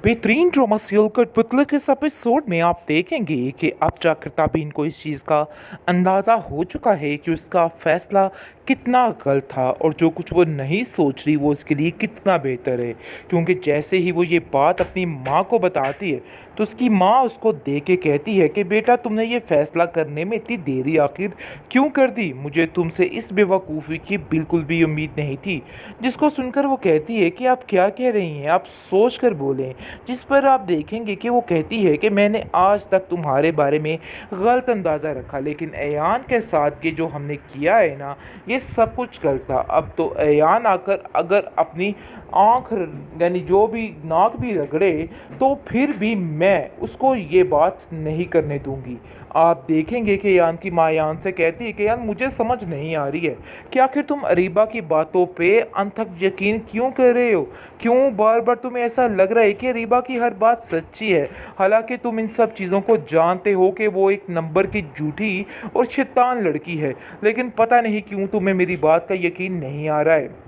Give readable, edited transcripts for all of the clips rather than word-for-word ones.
बेहतरीन drama serial कठपुतली के इस एपिसोड में आप देखेंगे कि अब जाकर ताबीन को इस चीज़ का अंदाज़ा हो चुका है कि उसका फैसला कितना गलत था और जो कुछ वो नहीं सोच रही वो उसके लिए कितना बेहतर है। क्योंकि जैसे ही वो ये बात अपनी माँ को बताती है तो उसकी माँ उसको देख के कहती है कि बेटा तुमने ये फैसला करने में इतनी देरी आखिर क्यों कर दी, मुझे तुमसे इस बेवकूफ़ी की बिल्कुल भी उम्मीद नहीं थी। जिसको सुनकर वो कहती है कि आप क्या कह रही हैं, आप सोच कर बोलें। जिस पर आप देखेंगे कि वो कहती है कि मैंने आज तक तुम्हारे बारे में गलत अंदाज़ा रखा, लेकिन अयान के साथ ये जो हमने किया है ना, ये सब कुछ गलत था। अब तो अयान आकर अगर अपनी आँख यानी जो भी नाक भी रगड़े तो फिर भी मैं उसको ये बात नहीं करने दूंगी। आप देखेंगे कि यान की माँ यान से कहती है कि यान मुझे समझ नहीं आ रही है कि आखिर तुम अरीबा की बातों पे अंत तक यकीन क्यों कर रहे हो, क्यों बार बार तुम्हें ऐसा लग रहा है कि अरीबा की हर बात सच्ची है, हालांकि तुम इन सब चीज़ों को जानते हो कि वो एक नंबर की झूठी और शैतान लड़की है, लेकिन पता नहीं क्यों तुम्हें मेरी बात का यकीन नहीं आ रहा है।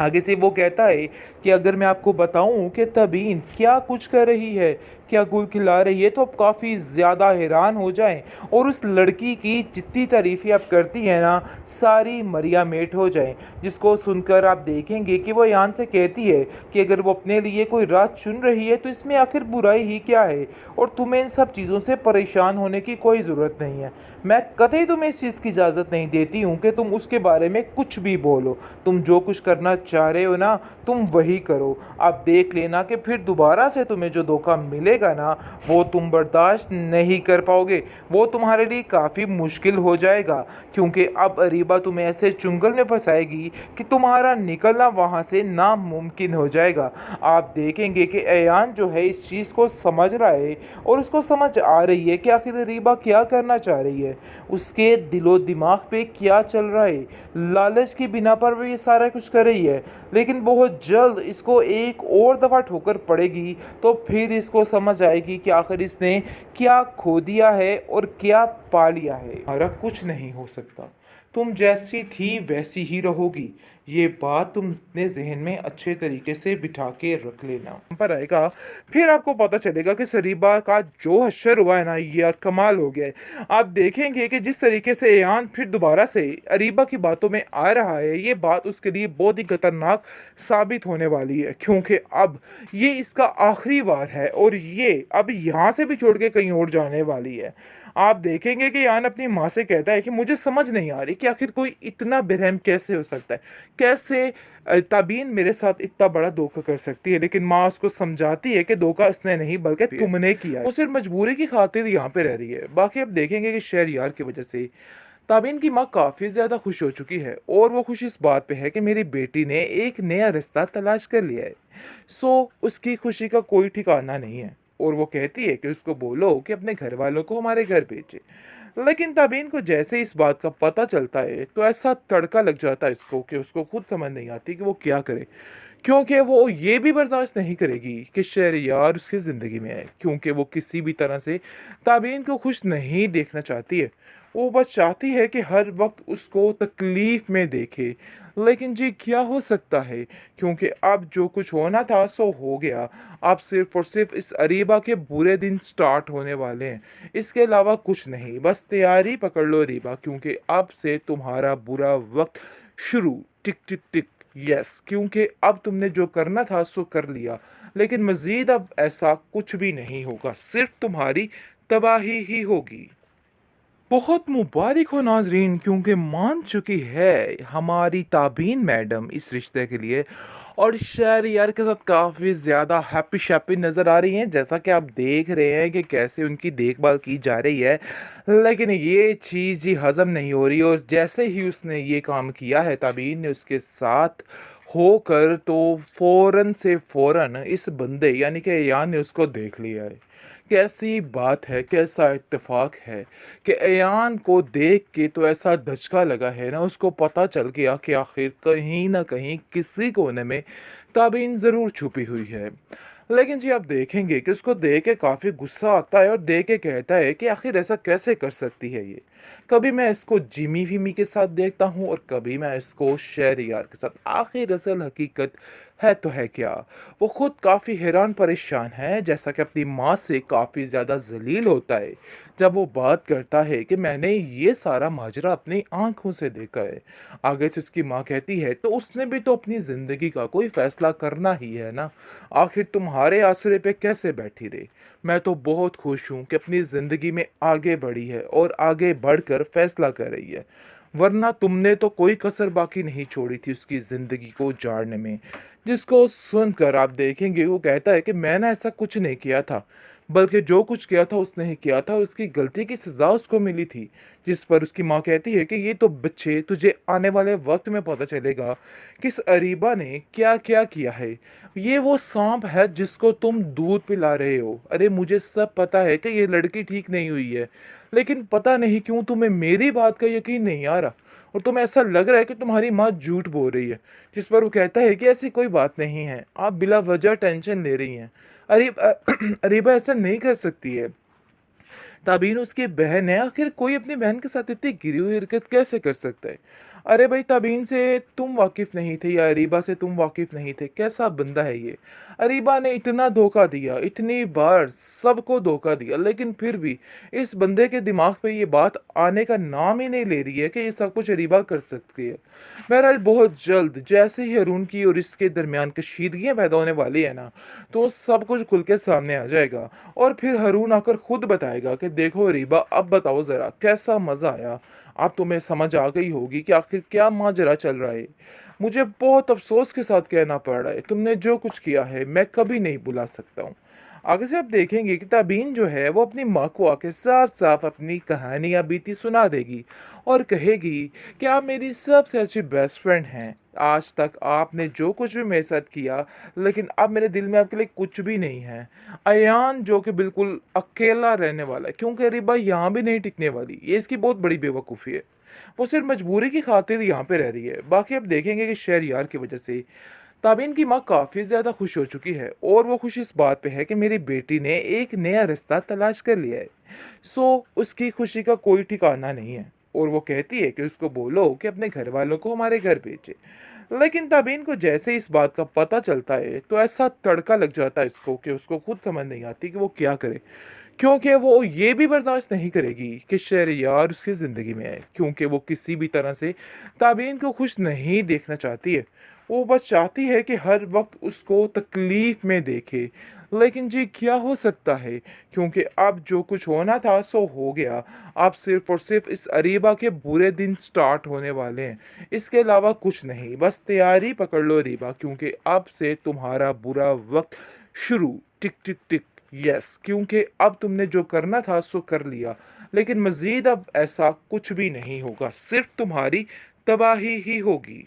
आगे से वो कहता है कि अगर मैं आपको बताऊं कि तबीन क्या कुछ कर रही है, क्या गुल खिला रही है, तो आप काफ़ी ज़्यादा हैरान हो जाएं और उस लड़की की जितनी तारीफ़ें आप करती हैं ना, सारी मरिया मेट हो जाएं। जिसको सुनकर आप देखेंगे कि वो यान से कहती है कि अगर वो अपने लिए कोई राह चुन रही है तो इसमें आखिर बुराई ही क्या है, और तुम्हें इन सब चीज़ों से परेशान होने की कोई ज़रूरत नहीं है। मैं कतई तुम्हें इस चीज़ की इजाज़त नहीं देती हूँ कि तुम उसके बारे में कुछ भी बोलो। तुम जो कुछ करना चाह रहे हो ना, तुम वही करो। आप देख लेना कि फिर दोबारा से तुम्हें जो धोखा मिलेगा ना, वो तुम बर्दाश्त नहीं कर पाओगे, वो तुम्हारे लिए काफ़ी मुश्किल हो जाएगा। क्योंकि अब अरीबा तुम्हें ऐसे चुंगल में फंसाएगी कि तुम्हारा निकलना वहाँ से नामुमकिन हो जाएगा। आप देखेंगे कि अयान जो है इस चीज़ को समझ रहा है और उसको समझ आ रही है कि आखिर अरीबा क्या करना चाह रही है, उसके दिलो दिमाग पे क्या चल रहा है। लालच की बिना पर वो ये सारा कुछ कर रही है, लेकिन बहुत जल्द इसको एक और दफ़ा ठोकर पड़ेगी तो फिर इसको समझ आएगी कि आखिर इसने क्या खो दिया है और क्या पा लिया है। हमारा कुछ नहीं हो सकता, तुम जैसी थी वैसी ही रहोगी, ये बात तुम अपने जहन में अच्छे तरीके से बिठा के रख लेना। पर आएगा फिर आपको पता चलेगा कि सरीबा का जो हश्र हुआ है ना, ये यार कमाल हो गया है। आप देखेंगे कि जिस तरीके से एयान फिर दोबारा से अरीबा की बातों में आ रहा है, ये बात उसके लिए बहुत ही खतरनाक साबित होने वाली है, क्योंकि अब ये इसका आखिरी वार है और ये अब यहाँ से भी छोड़ के कहीं और जाने वाली है। आप देखेंगे कि यान अपनी माँ से कहता है कि मुझे समझ नहीं आ रही कि आखिर कोई इतना बेरहम कैसे हो सकता है, कैसे ताबीन मेरे साथ इतना बड़ा धोखा कर सकती है। लेकिन माँ उसको समझाती है कि धोखा इसने नहीं बल्कि तुमने किया है, वो सिर्फ मजबूरी की खातिर यहाँ पे रह रही है। बाकी अब देखेंगे कि शहरयार की वजह से ताबीन की माँ काफ़ी ज़्यादा खुश हो चुकी है और वो खुश इस बात पे है कि मेरी बेटी ने एक नया रिश्ता तलाश कर लिया है। उसकी खुशी का कोई ठिकाना नहीं है और वो कहती है कि उसको बोलो कि अपने घर वालों को हमारे घर भेजे। लेकिन ताबीन को जैसे इस बात का पता चलता है तो ऐसा तड़का लग जाता है इसको कि उसको खुद समझ नहीं आती कि वो क्या करे, क्योंकि वो ये भी बर्दाश्त नहीं करेगी कि शहरयार उसकी ज़िंदगी में आए, क्योंकि वो किसी भी तरह से ताबीन को खुश नहीं देखना चाहती है। वो बस चाहती है कि हर वक्त उसको तकलीफ़ में देखे। लेकिन जी क्या हो सकता है, क्योंकि अब जो कुछ होना था सो हो गया। अब सिर्फ़ और सिर्फ़ इस अरीबा के बुरे दिन स्टार्ट होने वाले हैं, इसके अलावा कुछ नहीं। बस तैयारी पकड़ लो अरीबा, क्योंकि अब से तुम्हारा बुरा वक्त शुरू। टिक टिक टिक। यस, क्योंकि अब तुमने जो करना था सो कर लिया, लेकिन मज़ीद अब ऐसा कुछ भी नहीं होगा, सिर्फ़ तुम्हारी तबाही ही होगी। बहुत मुबारक हो नाजरीन, क्योंकि मान चुकी है हमारी ताबीन मैडम इस रिश्ते के लिए और शहरयार के साथ काफ़ी ज़्यादा हैप्पी शैप्पी नज़र आ रही हैं, जैसा कि आप देख रहे हैं कि कैसे उनकी देखभाल की जा रही है। लेकिन ये चीज़ ही हज़म नहीं हो रही और जैसे ही उसने ये काम किया है ताबीन ने उसके साथ होकर, तो फ़ौरन से फ़ौरन इस बंदे यानी कि अयान ने उसको देख लिया है। कैसी बात है, कैसा इत्तेफाक है कि अयान को देख के तो ऐसा धचका लगा है ना, उसको पता चल गया कि आखिर कहीं ना कहीं किसी कोने में ताबीन ज़रूर छुपी हुई है। लेकिन जी आप देखेंगे कि उसको देख के काफ़ी गुस्सा आता है और देख के कहता है कि आखिर ऐसा कैसे कर सकती है ये। कभी मैं इसको जिमी फिमी के साथ देखता हूँ और कभी मैं इसको शहरयार के साथ। आखिर असल हकीकत है तो है क्या? वो खुद काफ़ी हैरान परेशान है, जैसा कि अपनी माँ से काफ़ी ज़्यादा ज़लील होता है, जब वो बात करता है कि मैंने ये सारा माजरा अपनी आँखों से देखा है। आगे से उसकी माँ कहती है, तो उसने भी तो अपनी ज़िंदगी का कोई फ़ैसला करना ही है ना, आखिर तुम्हारे आसरे पे कैसे बैठी रही? मैं तो बहुत खुश हूँ कि अपनी ज़िंदगी में आगे बढ़ी है और आगे बढ़कर फ़ैसला कर रही है। वरना तुमने तो कोई कसर बाकी नहीं छोड़ी थी उसकी ज़िंदगी को उजाड़ने में। जिसको सुनकर आप देखेंगे वो कहता है कि मैंने ऐसा कुछ नहीं किया था, बल्कि जो कुछ किया था उसने ही किया था, उसकी गलती की सज़ा उसको मिली थी। जिस पर उसकी माँ कहती है कि ये तो बच्चे तुझे आने वाले वक़्त में पता चलेगा कि इस अरीबा ने क्या-क्या किया है। ये वो साँप है जिसको तुम दूध पिला रहे हो। अरे मुझे सब पता है कि ये लड़की ठीक नहीं हुई है, लेकिन पता नहीं क्यों तुम्हें मेरी बात का यकीन नहीं आ रहा और तुम्हें ऐसा लग रहा है कि तुम्हारी माँ झूठ बोल रही है। जिस पर वो कहता है कि ऐसी कोई बात नहीं है, आप बिला वजह टेंशन ले रही हैं। अरीबा ऐसा नहीं कर सकती है। ताबीन उसकी बहन है, आखिर कोई अपनी बहन के साथ इतनी गिरी हुई हरकत कैसे कर सकता है? अरे भाई, ताबीन से तुम वाकिफ नहीं थे या अरीबा से तुम वाकिफ नहीं थे, कैसा बंदा है ये? अरीबा ने इतना धोखा दिया, इतनी बार सबको धोखा दिया, लेकिन फिर भी इस बंदे के दिमाग पे ये बात आने का नाम ही नहीं ले रही है कि ये सब कुछ अरीबा कर सकती है। बहरहाल बहुत जल्द जैसे ही अरुण की और इसके दरमियान कशीदगियाँ पैदा होने वाली है ना, तो सब कुछ खुल के सामने आ जाएगा और फिर हारून आकर खुद बताएगा कि देखो रीबा, अब बताओ ज़रा कैसा मज़ा आया? अब तुम्हें समझ आ गई होगी कि आखिर क्या माजरा चल रहा है। मुझे बहुत अफ़सोस के साथ कहना पड़ रहा है, तुमने जो कुछ किया है मैं कभी नहीं भुला सकता हूँ। आगे से आप देखेंगे कि ताबीन जो है वो अपनी माँ को आके साफ-साफ अपनी कहानी या बीती सुना देगी और कहेगी कि आप मेरी सबसे अच्छी बेस्ट फ्रेंड हैं। आज तक आपने जो कुछ भी मेरे साथ किया, लेकिन अब मेरे दिल में आपके लिए कुछ भी नहीं है। अयान जो कि बिल्कुल अकेला रहने वाला है, क्योंकि रिबा यहाँ भी नहीं टिकने वाली, ये इसकी बहुत बड़ी बेवकूफ़ी है। वो सिर्फ मजबूरी की खातिर यहाँ पे रह रही है। बाकी आप देखेंगे कि शहरयार की वजह से ताबीन की माँ काफ़ी ज़्यादा खुश हो चुकी है और वो खुश इस बात पे है कि मेरी बेटी ने एक नया रिश्ता तलाश कर लिया है। उसकी खुशी का कोई ठिकाना नहीं है और वो कहती है कि उसको बोलो कि अपने घर वालों को हमारे घर भेजे। लेकिन ताबीन को जैसे इस बात का पता चलता है तो ऐसा तड़का लग जाता है इसको कि उसको खुद समझ नहीं आती कि वो क्या करे, क्योंकि वो ये भी बर्दाश्त नहीं करेगी कि शहरयार उसकी ज़िंदगी में आए, क्योंकि वो किसी भी तरह से ताबीन को खुश नहीं देखना चाहती है। वो बस चाहती है कि हर वक्त उसको तकलीफ में देखे। लेकिन जी क्या हो सकता है, क्योंकि अब जो कुछ होना था सो हो गया। अब सिर्फ और सिर्फ इस अरीबा के बुरे दिन स्टार्ट होने वाले हैं, इसके अलावा कुछ नहीं। बस तैयारी पकड़ लो अरीबा, क्योंकि अब से तुम्हारा बुरा वक्त शुरू। टिक टिक टिक। यस, क्योंकि अब तुमने जो करना था सो कर लिया, लेकिन मज़ीद अब ऐसा कुछ भी नहीं होगा, सिर्फ तुम्हारी तबाही ही होगी।